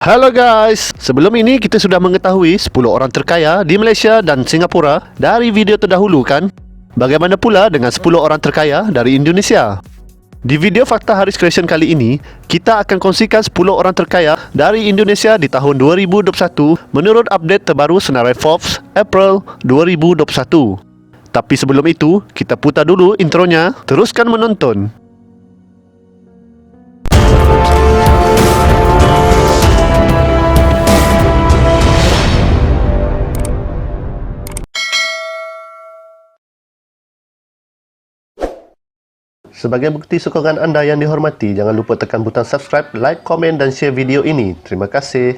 Halo guys, sebelum ini kita sudah mengetahui 10 orang terkaya di Malaysia dan Singapura dari video terdahulu kan? Bagaimana pula dengan 10 orang terkaya dari Indonesia? Di video Fakta Haris Creation kali ini, kita akan kongsikan 10 orang terkaya dari Indonesia di tahun 2021 menurut update terbaru senarai Forbes April 2021. Tapi sebelum itu, kita putar dulu intronya, teruskan menonton. Sebagai bukti sokongan anda yang dihormati, jangan lupa tekan butang subscribe, like, komen dan share video ini. Terima kasih.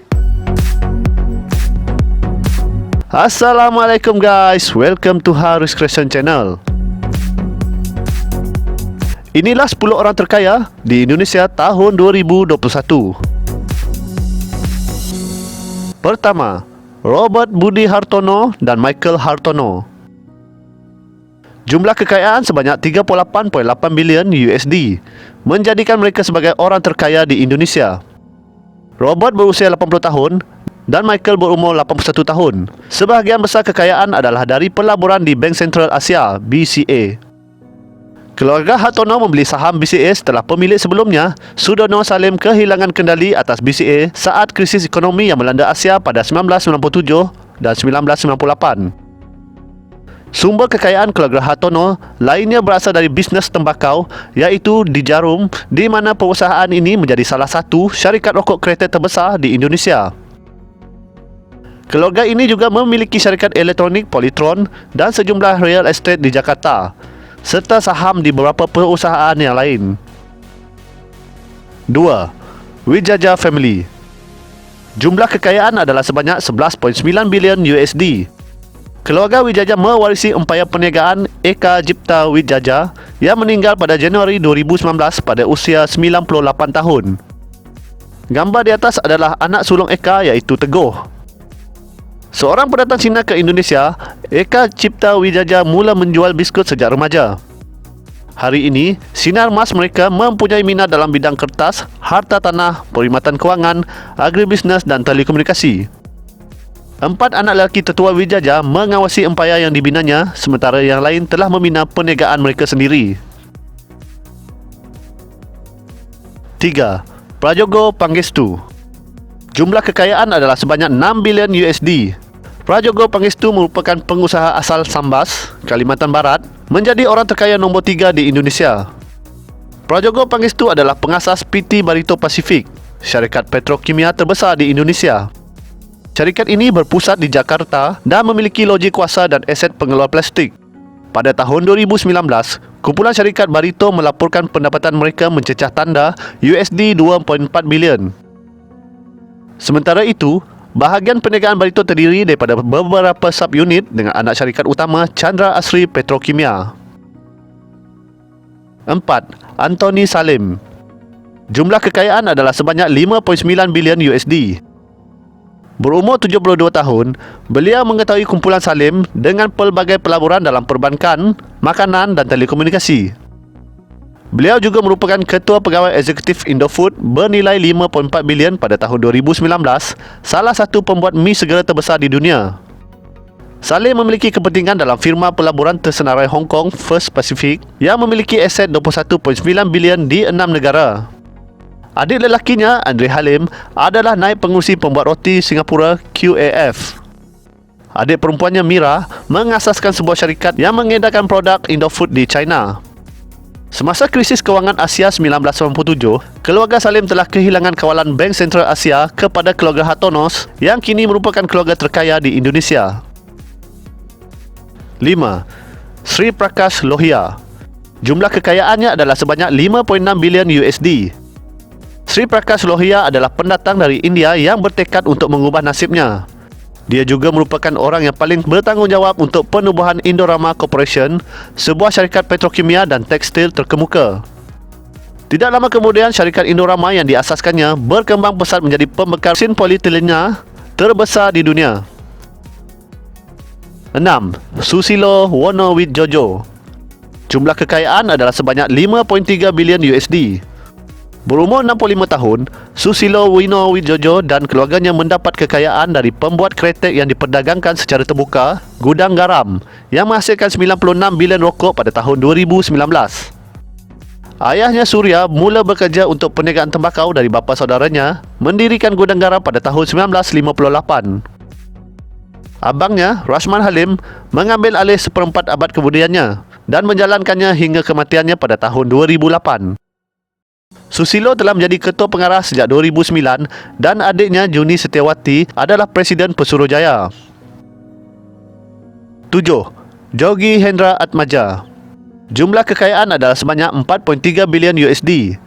Assalamualaikum guys, welcome to Haris Creation Channel. Inilah 10 orang terkaya di Indonesia tahun 2021. Pertama, Robert Budi Hartono dan Michael Hartono. Jumlah kekayaan sebanyak 38.8 bilion USD menjadikan mereka sebagai orang terkaya di Indonesia. Robert berusia 80 tahun dan Michael berumur 81 tahun. Sebahagian besar kekayaan adalah dari pelaburan di Bank Sentral Asia (BCA). Keluarga Hartono membeli saham BCA setelah pemilik sebelumnya, Sudono Salim, kehilangan kendali atas BCA saat krisis ekonomi yang melanda Asia pada 1997 dan 1998. Sumber kekayaan keluarga Hartono lainnya berasal dari bisnes tembakau, iaitu di Jarum, di mana perusahaan ini menjadi salah satu syarikat rokok kereta terbesar di Indonesia. Keluarga ini juga memiliki syarikat elektronik Polytron dan sejumlah real estate di Jakarta, serta saham di beberapa perusahaan yang lain. 2. Wijaya Family. Jumlah kekayaan adalah sebanyak 11.9 bilion USD. Keluarga Wijaya mewarisi empayar perniagaan Eka Cipta Wijaya yang meninggal pada Januari 2019 pada usia 98 tahun. Gambar di atas adalah anak sulung Eka, iaitu Teguh. Seorang pendatang Cina ke Indonesia, Eka Cipta Wijaya mula menjual biskut sejak remaja. Hari ini, sinar emas mereka mempunyai minat dalam bidang kertas, harta tanah, perkhidmatan kewangan, agribisnes dan telekomunikasi. 4 anak lelaki tertua Wijaya mengawasi empayar yang dibinanya, sementara yang lain telah membina perniagaan mereka sendiri. 3. Prajogo Pangestu. Jumlah kekayaan adalah sebanyak 6 bilion USD. Prajogo Pangestu merupakan pengusaha asal Sambas, Kalimantan Barat, menjadi orang terkaya nombor 3 di Indonesia. Prajogo Pangestu adalah pengasas PT Barito Pacific, syarikat petrokimia terbesar di Indonesia. Syarikat ini berpusat di Jakarta dan memiliki loji kuasa dan aset pengeluar plastik. Pada tahun 2019, kumpulan syarikat Barito melaporkan pendapatan mereka mencecah tanda USD 2.4 bilion. Sementara itu, bahagian perniagaan Barito terdiri daripada beberapa sub-unit dengan anak syarikat utama Chandra Asri Petrokimia. 4. Anthony Salim. Jumlah kekayaan adalah sebanyak 5.9 bilion USD. Berumur 72 tahun, beliau mengetahui kumpulan Salim dengan pelbagai pelaburan dalam perbankan, makanan dan telekomunikasi. Beliau juga merupakan ketua pegawai eksekutif Indofood bernilai 5.4 bilion pada tahun 2019, salah satu pembuat mi segera terbesar di dunia. Salim memiliki kepentingan dalam firma pelaburan tersenarai Hong Kong First Pacific yang memiliki aset 21.9 bilion di 6 negara. Adik lelakinya, Andre Halim, adalah naib pengurusi pembuat roti Singapura QAF. Adik perempuannya, Mira, mengasaskan sebuah syarikat yang mengedarkan produk Indofood di China. Semasa krisis kewangan Asia 1997, keluarga Salim telah kehilangan kawalan Bank Sentral Asia kepada keluarga Hartonos yang kini merupakan keluarga terkaya di Indonesia. 5. Sri Prakash Lohia. Jumlah kekayaannya adalah sebanyak 5.6 bilion USD. Sri Prakash Lohia adalah pendatang dari India yang bertekad untuk mengubah nasibnya. Dia juga merupakan orang yang paling bertanggungjawab untuk penubuhan Indorama Corporation, sebuah syarikat petrokimia dan tekstil terkemuka. Tidak lama kemudian, syarikat Indorama yang diasaskannya berkembang pesat menjadi pembekal mesin polietilena terbesar di dunia. 6. Susilo Wono Widjojo. Jumlah kekayaan adalah sebanyak 5.3 bilion USD. Berumur 65 tahun, Susilo Wino Wijojo dan keluarganya mendapat kekayaan dari pembuat kretek yang diperdagangkan secara terbuka, gudang garam, yang menghasilkan 96 bilion rokok pada tahun 2019. Ayahnya Surya mula bekerja untuk perniagaan tembakau dari bapa saudaranya, mendirikan gudang garam pada tahun 1958. Abangnya, Rashman Halim, mengambil alih seperempat abad kemudiannya dan menjalankannya hingga kematiannya pada tahun 2008. Susilo telah menjadi ketua pengarah sejak 2009 dan adiknya Juni Setiawati adalah Presiden Pesuruhjaya. 7. Jogi Hendra Atmaja. Jumlah kekayaan adalah sebanyak 4.3 bilion USD.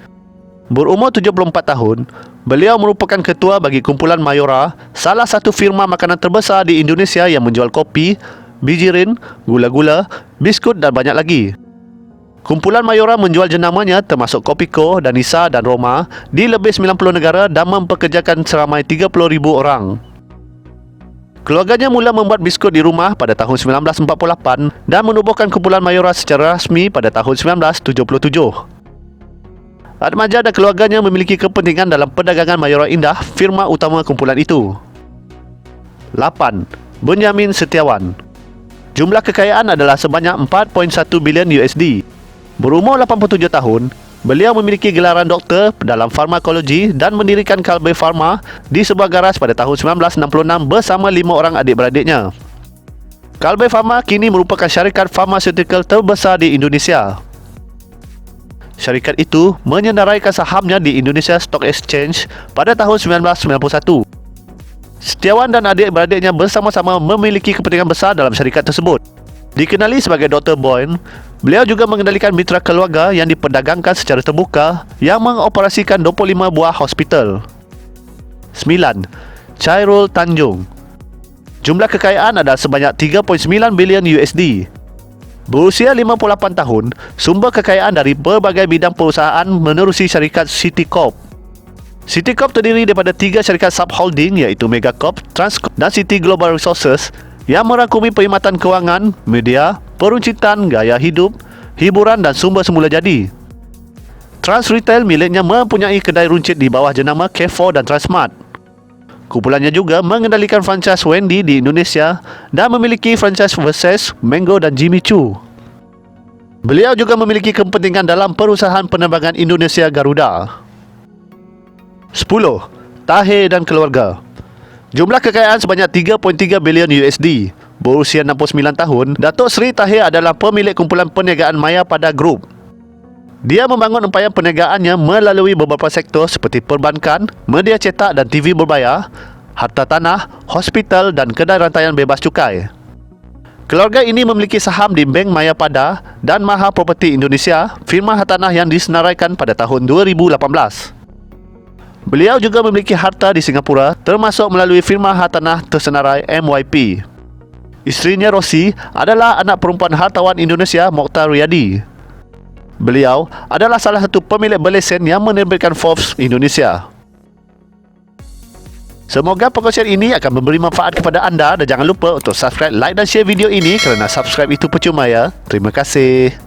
Berumur 74 tahun, beliau merupakan ketua bagi kumpulan Mayora, salah satu firma makanan terbesar di Indonesia yang menjual kopi, bijirin, gula-gula, biskut dan banyak lagi. Kumpulan Mayora menjual jenamanya termasuk Kopiko, Danisa dan Roma di lebih 90 negara dan mempekerjakan seramai 30,000 orang. Keluarganya mula membuat biskut di rumah pada tahun 1948 dan menubuhkan kumpulan Mayora secara rasmi pada tahun 1977. Atmaja dan keluarganya memiliki kepentingan dalam perdagangan Mayora Indah, firma utama kumpulan itu. 8. Benyamin Setiawan. Jumlah kekayaan adalah sebanyak 4.1 bilion USD. Berumur 87 tahun, beliau memiliki gelaran doktor dalam farmakologi dan mendirikan Kalbe Pharma di sebuah garas pada tahun 1966 bersama 5 orang adik-beradiknya. Kalbe Pharma kini merupakan syarikat farmaseutical terbesar di Indonesia. Syarikat itu menyenaraikan sahamnya di Indonesia Stock Exchange pada tahun 1991. Setiawan dan adik-beradiknya bersama-sama memiliki kepentingan besar dalam syarikat tersebut. Dikenali sebagai Dr. Boyne, beliau juga mengendalikan mitra keluarga yang diperdagangkan secara terbuka yang mengoperasikan 25 buah hospital. 9. Chairul Tanjung. Jumlah kekayaan adalah sebanyak 3.9 bilion USD. Berusia 58 tahun, sumber kekayaan dari berbagai bidang perusahaan menerusi syarikat City Corp. City Corp terdiri daripada 3 syarikat subholding iaitu Megacorp, Transcorp dan City Global Resources yang merangkumi perkhidmatan kewangan, media, peruncitan, gaya hidup, hiburan dan sumber semula jadi. Trans Retail miliknya mempunyai kedai runcit di bawah jenama Carrefour dan Transmart. Kumpulannya juga mengendalikan franchise Wendy di Indonesia dan memiliki franchise Versace, Mango dan Jimmy Choo. Beliau juga memiliki kepentingan dalam perusahaan penerbangan Indonesia Garuda. 10. Tahir dan keluarga. Jumlah kekayaan sebanyak 3.3 bilion USD. Berusia 69 tahun, Datuk Seri Tahir adalah pemilik kumpulan perniagaan Maya Pada Group. Dia membangun empayan perniagaannya melalui beberapa sektor seperti perbankan, media cetak dan TV berbayar, harta tanah, hospital dan kedai rantaian bebas cukai. Keluarga ini memiliki saham di Bank Maya Pada dan Maha Property Indonesia, firma hartanah yang disenaraikan pada tahun 2018. Beliau juga memiliki harta di Singapura termasuk melalui firma hartanah tersenarai MYP. Isterinya Rosi adalah anak perempuan hartawan Indonesia Mokhtar Riyadi. Beliau adalah salah satu pemilik berlesen yang menerbitkan Forbes Indonesia. Semoga perkongsian ini akan memberi manfaat kepada anda dan jangan lupa untuk subscribe, like dan share video ini kerana subscribe itu percuma ya. Terima kasih.